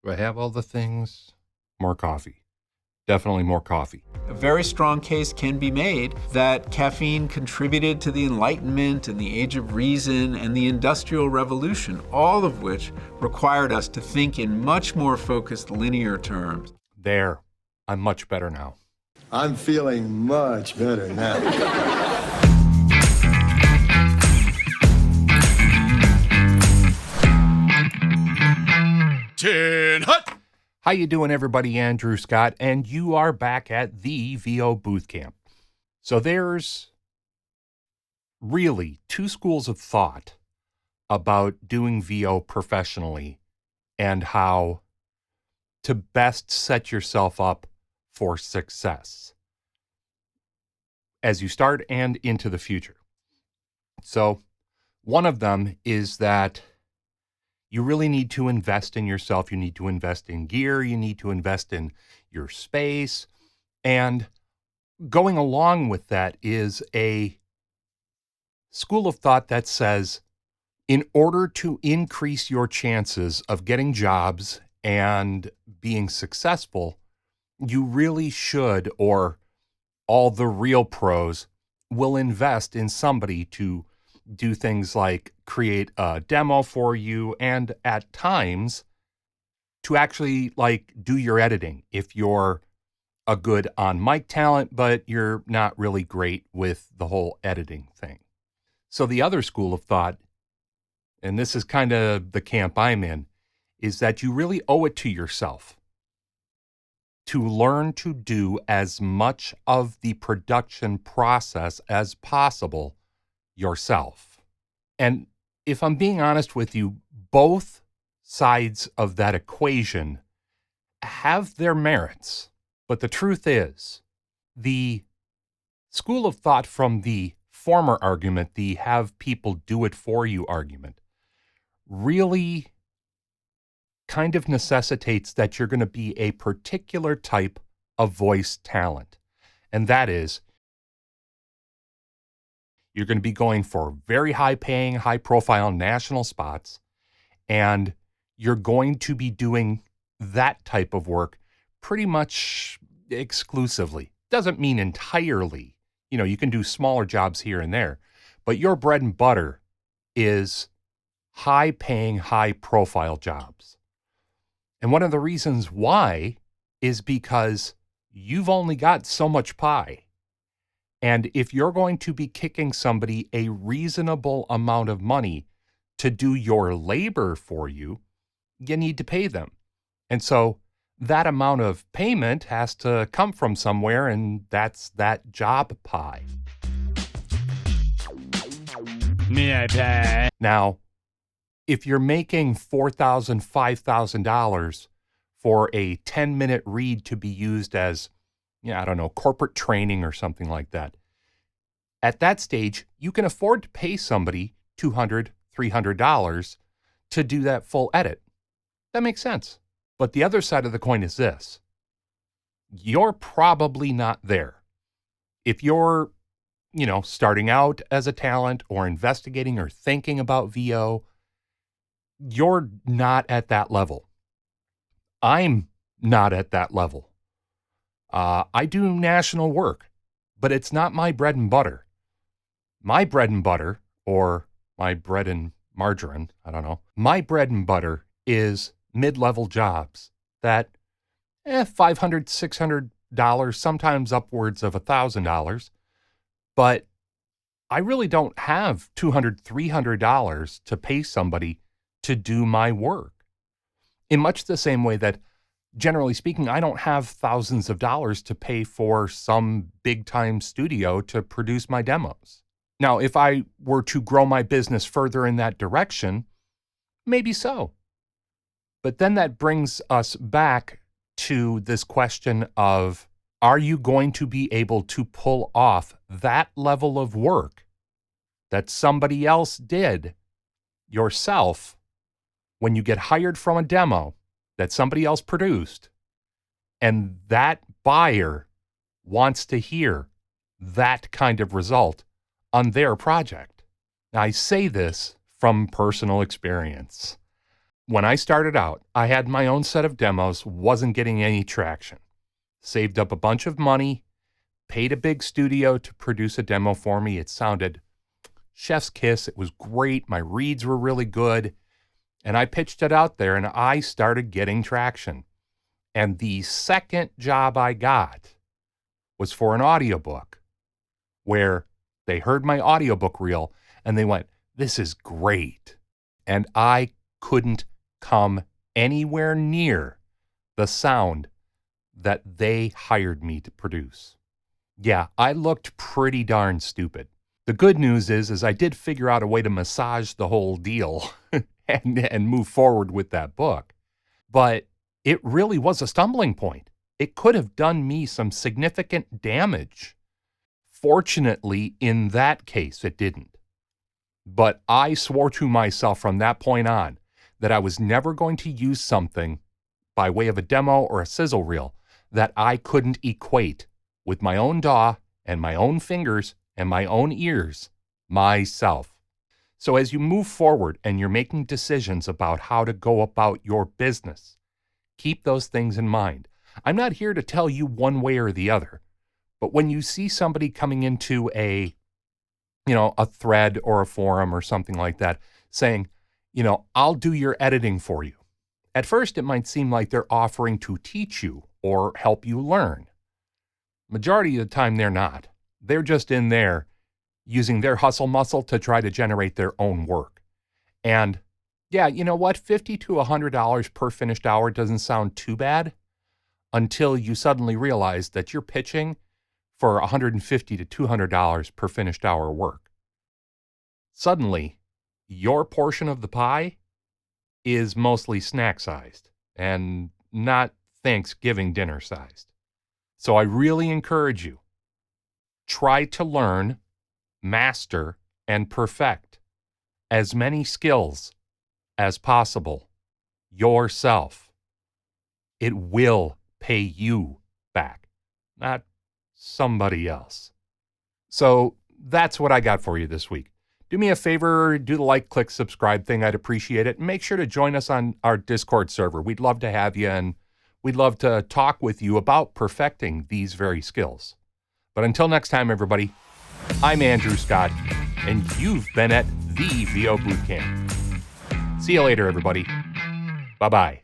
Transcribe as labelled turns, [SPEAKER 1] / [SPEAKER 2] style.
[SPEAKER 1] Do I have all the things? More coffee. Definitely more coffee.
[SPEAKER 2] A very strong case can be made that caffeine contributed to the Enlightenment and the Age of Reason and the Industrial Revolution, all of which required us to think in much more focused linear terms.
[SPEAKER 1] There. I'm much better now.
[SPEAKER 3] I'm feeling much better now.
[SPEAKER 4] Tin Hut!
[SPEAKER 1] How you doing, everybody? Andrew Scott, and you are back at the VO Booth Camp. So there's really two schools of thought about doing VO professionally and how to best set yourself up for success as you start and into the future. So one of them is that you really need to invest in yourself. You need to invest in gear. You need to invest in your space. And going along with that is a school of thought that says, in order to increase your chances of getting jobs and being successful, you really should, or all the real pros will invest in somebody to do things like create a demo for you and at times to actually like do your editing if you're a good on mic talent, but you're not really great with the whole editing thing. So the other school of thought, and this is kind of the camp I'm in, is that you really owe it to yourself to learn to do as much of the production process as possible yourself. And if I'm being honest with you, both sides of that equation have their merits. But the truth is, the school of thought from the former argument, the have people do it for you argument, really kind of necessitates that you're going to be a particular type of voice talent. And that is, you're going to be going for very high-paying, high-profile national spots, and you're going to be doing that type of work pretty much exclusively. Doesn't mean entirely. You know, you can do smaller jobs here and there, but your bread and butter is high-paying, high-profile jobs. And one of the reasons why is because you've only got so much pie. And if you're going to be kicking somebody a reasonable amount of money to do your labor for you, you need to pay them. And so that amount of payment has to come from somewhere, and that's that job pie.
[SPEAKER 4] May I pay?
[SPEAKER 1] Now, if you're making $4,000, $5,000 for a 10-minute read to be used as, I don't know, corporate training or something like that, at that stage, you can afford to pay somebody $200, $300 to do that full edit. That makes sense. But the other side of the coin is this. You're probably not there. If you're, starting out as a talent or investigating or thinking about VO, you're not at that level. I'm not at that level. I do national work, but it's not my bread and butter. My bread and butter, or my bread and margarine, I don't know. My bread and butter is mid-level jobs that $500, $600, sometimes upwards of $1,000. But I really don't have $200, $300 to pay somebody to do my work. In much the same way that, generally speaking, I don't have thousands of dollars to pay for some big-time studio to produce my demos. Now, if I were to grow my business further in that direction, maybe so. But then that brings us back to this question of, are you going to be able to pull off that level of work that somebody else did yourself when you get hired from a demo that somebody else produced, and that buyer wants to hear that kind of result on their project? Now, I say this from personal experience. When I started out, I had my own set of demos, wasn't getting any traction. Saved up a bunch of money, paid a big studio to produce a demo for me. It sounded chef's kiss. It was great. My reads were really good. And I pitched it out there and I started getting traction. And the second job I got was for an audiobook where they heard my audiobook reel and they went, "This is great." And I couldn't come anywhere near the sound that they hired me to produce. Yeah, I looked pretty darn stupid. The good news is I did figure out a way to massage the whole deal and move forward with that book. But it really was a stumbling point. It could have done me some significant damage. Fortunately, in that case, it didn't. But I swore to myself from that point on that I was never going to use something by way of a demo or a sizzle reel that I couldn't equate with my own DAW and my own fingers and my own ears myself. So as you move forward and you're making decisions about how to go about your business, keep those things in mind. I'm not here to tell you one way or the other, but when you see somebody coming into a thread or a forum or something like that saying, I'll do your editing for you. At first, it might seem like they're offering to teach you or help you learn. Majority of the time, they're not. They're just in there using their hustle muscle to try to generate their own work. And yeah, you know what? $50 to $100 per finished hour doesn't sound too bad until you suddenly realize that you're pitching for $150 to $200 per finished hour work. Suddenly, your portion of the pie is mostly snack-sized and not Thanksgiving dinner-sized. So I really encourage you, try to learn, master, and perfect as many skills as possible yourself. It will pay you back, not somebody else. So that's what I got for you this week. Do me a favor, do the like, click, subscribe thing. I'd appreciate it. And make sure to join us on our Discord server. We'd love to have you, and we'd love to talk with you about perfecting these very skills. But until next time, everybody, I'm Andrew Scott, and you've been at the VO Bootcamp. See you later, everybody. Bye-bye.